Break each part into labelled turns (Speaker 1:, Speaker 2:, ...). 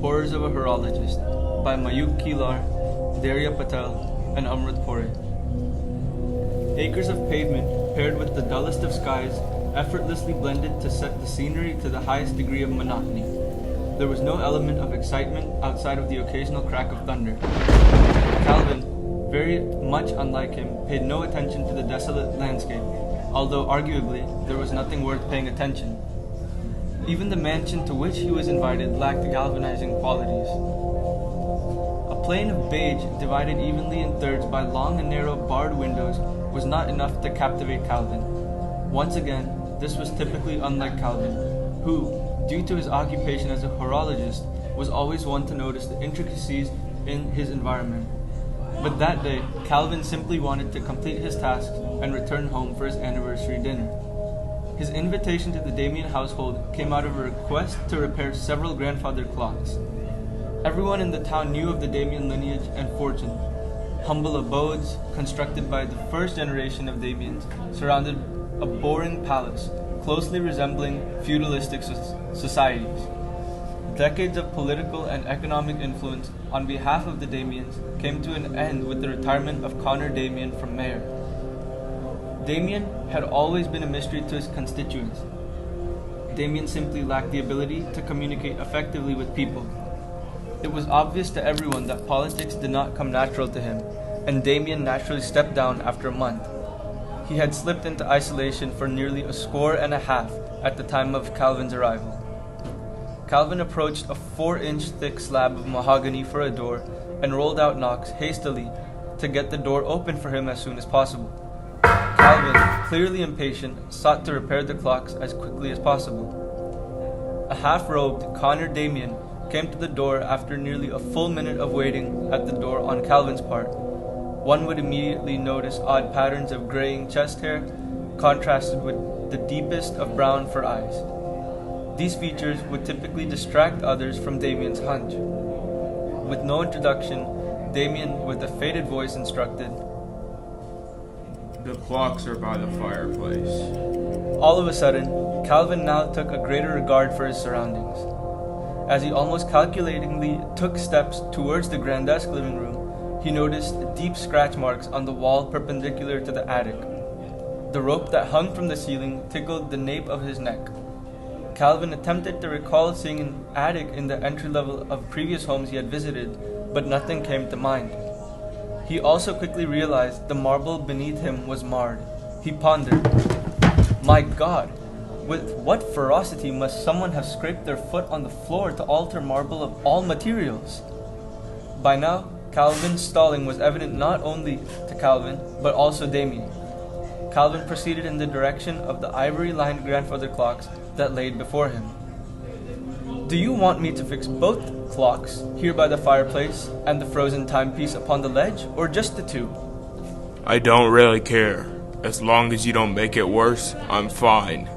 Speaker 1: Horrors of a Horologist by Mayuk Kilar, Darya Patel, and Amrit Pore. Acres of pavement, paired with the dullest of skies, effortlessly blended to set the scenery to the highest degree of monotony. There was no element of excitement outside of the occasional crack of thunder. Calvin, very much unlike him, paid no attention to the desolate landscape, although arguably there was nothing worth paying attention. Even the mansion to which he was invited lacked galvanizing qualities. A plain of beige, divided evenly in thirds by long and narrow barred windows, was not enough to captivate Calvin. Once again, this was typically unlike Calvin, who, due to his occupation as a horologist, was always one to notice the intricacies in his environment. But that day, Calvin simply wanted to complete his tasks and return home for his anniversary dinner. His invitation to the Damien household came out of a request to repair several grandfather clocks. Everyone in the town knew of the Damien lineage and fortune. Humble abodes, constructed by the first generation of Damiens, surrounded a boring palace, closely resembling feudalistic societies. Decades of political and economic influence on behalf of the Damiens came to an end with the retirement of Connor Damien from mayor. Damien had always been a mystery to his constituents. Damien simply lacked the ability to communicate effectively with people. It was obvious to everyone that politics did not come natural to him, and Damien naturally stepped down after a month. He had slipped into isolation for nearly a score and a half at the time of Calvin's arrival. Calvin approached a 4-inch thick slab of mahogany for a door and rolled out knocks hastily to get the door open for him as soon as possible. Calvin, clearly impatient, sought to repair the clocks as quickly as possible. A half-robed Connor Damien came to the door after nearly a full minute of waiting at the door on Calvin's part. One would immediately notice odd patterns of graying chest hair, contrasted with the deepest of brown for eyes. These features would typically distract others from Damien's hunch. With no introduction, Damien, with a faded voice, instructed,
Speaker 2: "The clocks are by the fireplace."
Speaker 1: All of a sudden, Calvin now took a greater regard for his surroundings. As he almost calculatingly took steps towards the grandesque living room, he noticed deep scratch marks on the wall perpendicular to the attic. The rope that hung from the ceiling tickled the nape of his neck. Calvin attempted to recall seeing an attic in the entry level of previous homes he had visited, but nothing came to mind. He also quickly realized the marble beneath him was marred. He pondered, "My God, with what ferocity must someone have scraped their foot on the floor to alter marble of all materials?" By now, Calvin's stalling was evident not only to Calvin, but also Damien. Calvin proceeded in the direction of the ivory-lined grandfather clocks that laid before him. "Do you want me to fix both clocks here by the fireplace and the frozen timepiece upon the ledge, or just the two?"
Speaker 2: "I don't really care. As long as you don't make it worse, I'm fine."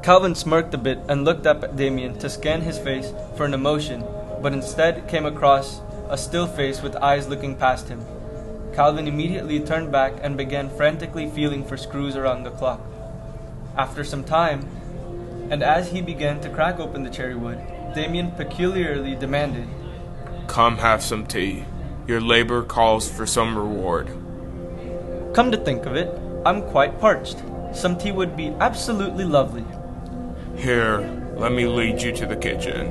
Speaker 1: Calvin smirked a bit and looked up at Damien to scan his face for an emotion, but instead came across a still face with eyes looking past him. Calvin immediately turned back and began frantically feeling for screws around the clock. After some time, and as he began to crack open the cherry wood, Damien peculiarly demanded,
Speaker 2: "Come have some tea. Your labor calls for some reward."
Speaker 1: "Come to think of it, I'm quite parched. Some tea would be absolutely lovely."
Speaker 2: "Here, let me lead you to the kitchen."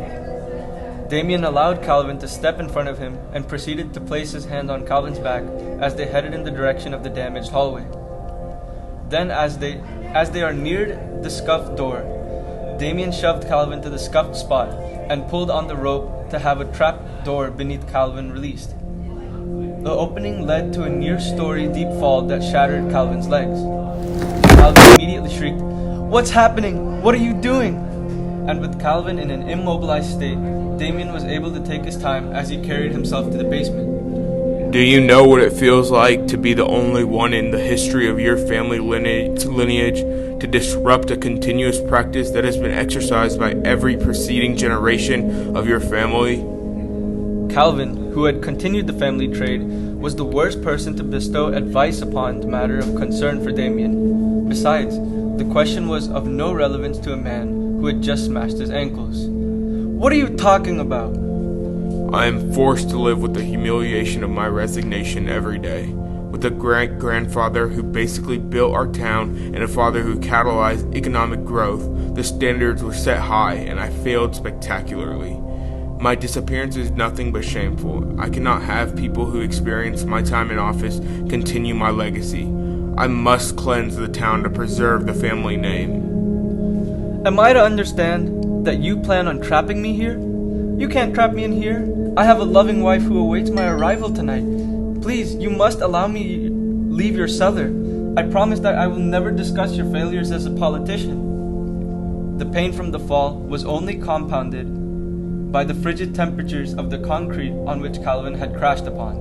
Speaker 1: Damien allowed Calvin to step in front of him and proceeded to place his hand on Calvin's back as they headed in the direction of the damaged hallway. Then, as they are neared the scuffed door, Damien shoved Calvin to the scuffed spot and pulled on the rope to have a trap door beneath Calvin released. The opening led to a near-story deep fall that shattered Calvin's legs. Calvin immediately shrieked, "What's happening? What are you doing?" And with Calvin in an immobilized state, Damien was able to take his time as he carried himself to the basement.
Speaker 2: "Do you know what it feels like to be the only one in the history of your family lineage to disrupt a continuous practice that has been exercised by every preceding generation of your family?"
Speaker 1: Calvin, who had continued the family trade, was the worst person to bestow advice upon the matter of concern for Damien. Besides, the question was of no relevance to a man who had just smashed his ankles. "What are you talking about?
Speaker 2: I am forced to live with the humiliation of my resignation every day, with a great-grandfather who basically built our town and a father who catalyzed economic growth. The standards were set high, and I failed spectacularly. My disappearance is nothing but shameful. I cannot have people who experience my time in office continue my legacy. I must cleanse the town to preserve the family name.
Speaker 1: Am I to understand that you plan on trapping me here? You can't trap me in here. I have a loving wife who awaits my arrival tonight. Please, you must allow me leave your cellar. I promise that I will never discuss your failures as a politician. The pain from the fall was only compounded by the frigid temperatures of the concrete on which Calvin had crashed upon.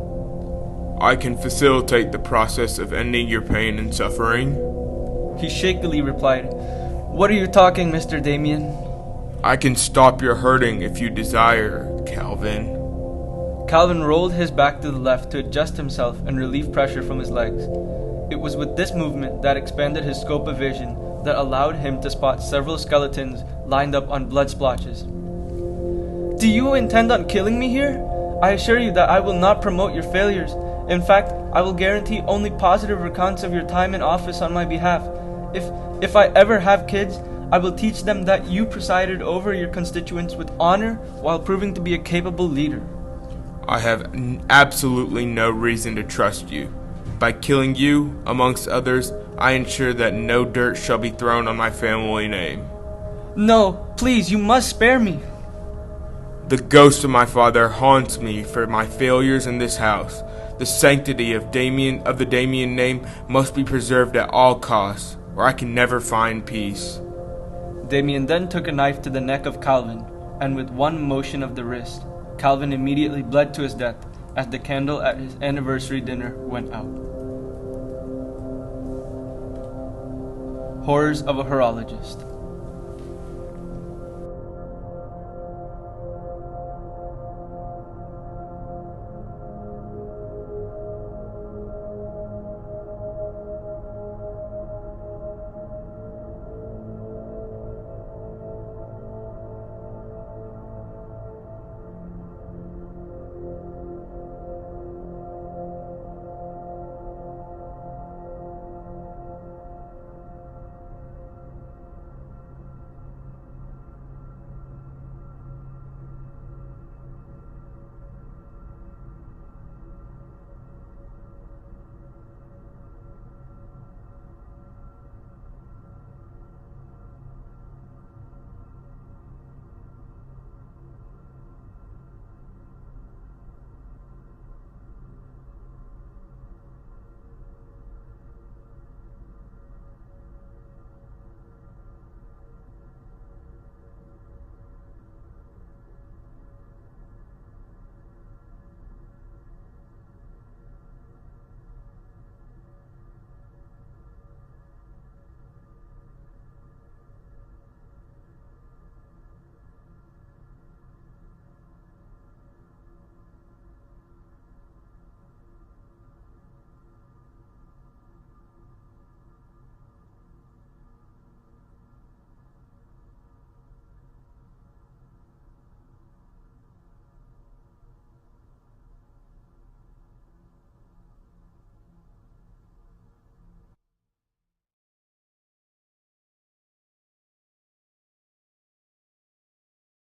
Speaker 2: I can facilitate the process of ending your pain and suffering.
Speaker 1: He shakily replied, "What are you talking, Mr. Damien?"
Speaker 2: I can stop your hurting if you desire, Calvin.
Speaker 1: Calvin rolled his back to the left to adjust himself and relieve pressure from his legs. It was with this movement that expanded his scope of vision that allowed him to spot several skeletons lined up on blood splotches. "Do you intend on killing me here? I assure you that I will not promote your failures. In fact, I will guarantee only positive recounts of your time in office on my behalf. If I ever have kids, I will teach them that you presided over your constituents with honor while proving to be a capable leader."
Speaker 2: I have absolutely no reason to trust you. By killing you, amongst others, I ensure that no dirt shall be thrown on my family name.
Speaker 1: "No, please, you must spare me."
Speaker 2: The ghost of my father haunts me for my failures in this house. The sanctity of the Damien name must be preserved at all costs, or I can never find peace.
Speaker 1: Damien then took a knife to the neck of Calvin, and with one motion of the wrist, Calvin immediately bled to his death as the candle at his anniversary dinner went out. Horrors of a horologist.